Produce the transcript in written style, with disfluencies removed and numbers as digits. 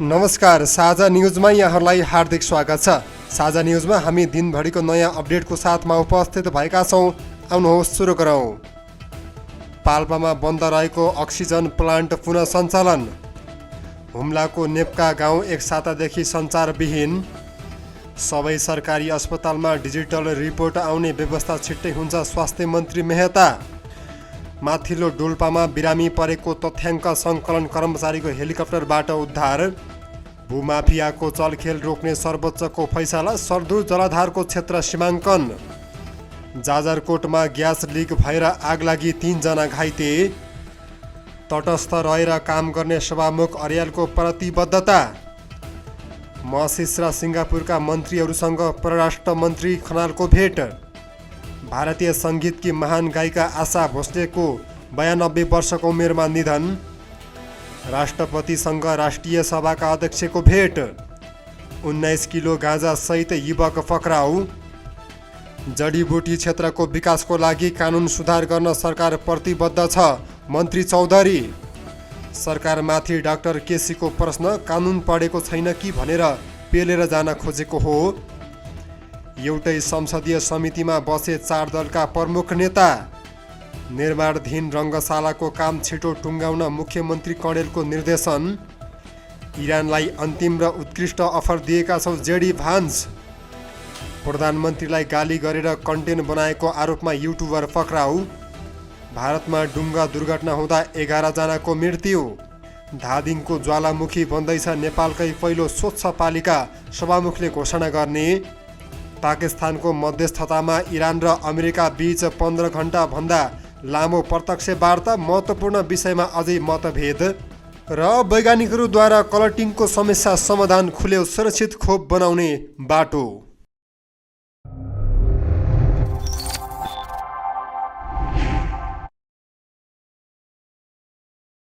नमस्कार, साझा न्युजमा यहाँहरूलाई हार्दिक स्वागत छ। साझा न्युजमा हामी दिनभरिको नयाँ अपडेटको साथमा उपस्थित भएका छौँ। आउनुहोस् सुरु गरौँ। पाल्पामा बन्द रहेको अक्सिजन प्लान्ट पुनः सञ्चालन। हुम्लाको नेप्का गाउँ एक सातादेखि सञ्चारविहीन। सबै सरकारी अस्पतालमा डिजिटल रिपोर्ट आउने व्यवस्था छिट्टै हुन्छ, स्वास्थ्य मन्त्री मेहता। माथिल्लो डोल्पामा बिरामी परेको तथ्याङ्क सङ्कलन कर्मचारीको हेलिकप्टरबाट उद्धार। भूमाफियाको चलखेल रोक्ने सर्वोच्चको फैसला, सर्दु जलाधारको क्षेत्र सीमाङ्कन। जाजरकोटमा ग्यास लिक भएर आगलागी 3 जना घाइते। तटस्थ रहेर काम गर्ने सभामुख अर्यालको प्रतिबद्धता। मसिस र सिङ्गापुरका मन्त्रीहरूसँग परराष्ट्र मन्त्री खनालको भेट। भारतीय सङ्गीतकी महान गायिका आशा भोस्लेको 92 वर्षको उमेरमा निधन। राष्ट्रपतिसँग राष्ट्रिय सभाका अध्यक्षको भेट। 19 किलो गाँजासहित युवक पक्राउ। जडीबुटी क्षेत्रको विकासको लागि कानुन सुधार गर्न सरकार प्रतिबद्ध छ, मन्त्री चौधरी। सरकारमाथि डाक्टर केसीको प्रश्न, कानुन पढेको छैन कि भनेर पेलेर जान खोजेको हो। एउटै संसदीय समितिमा बसे 4 दलका प्रमुख नेता। निर्माणाधीन रङ्गशालाको काम छिटो टुङ्गाउन मुख्यमन्त्री कणेलको निर्देशन। इरानलाई अन्तिम र उत्कृष्ट अफर दिएका छौँ, जेडी भान्स। प्रधानमन्त्रीलाई गाली गरेर कन्टेन्ट बनाएको आरोपमा युट्युबर पक्राउ। भारतमा डुङ्गा दुर्घटना हुँदा 11 जनाको मृत्यु। धादिङको ज्वालामुखी बन्दैछ नेपालकै पहिलो स्वच्छ पालिका, सभामुखले घोषणा गर्ने। पाकिस्तानको मध्यस्थतामा इरान र अमेरिका बीच 15 घण्टाभन्दा लामो प्रत्यक्ष वार्ता, महत्त्वपूर्ण विषयमा अझै मतभेद। र वैज्ञानिकहरूद्वारा कलटिङको समस्या समाधान, खुल्यो सुरक्षित खोप बनाउने बाटो।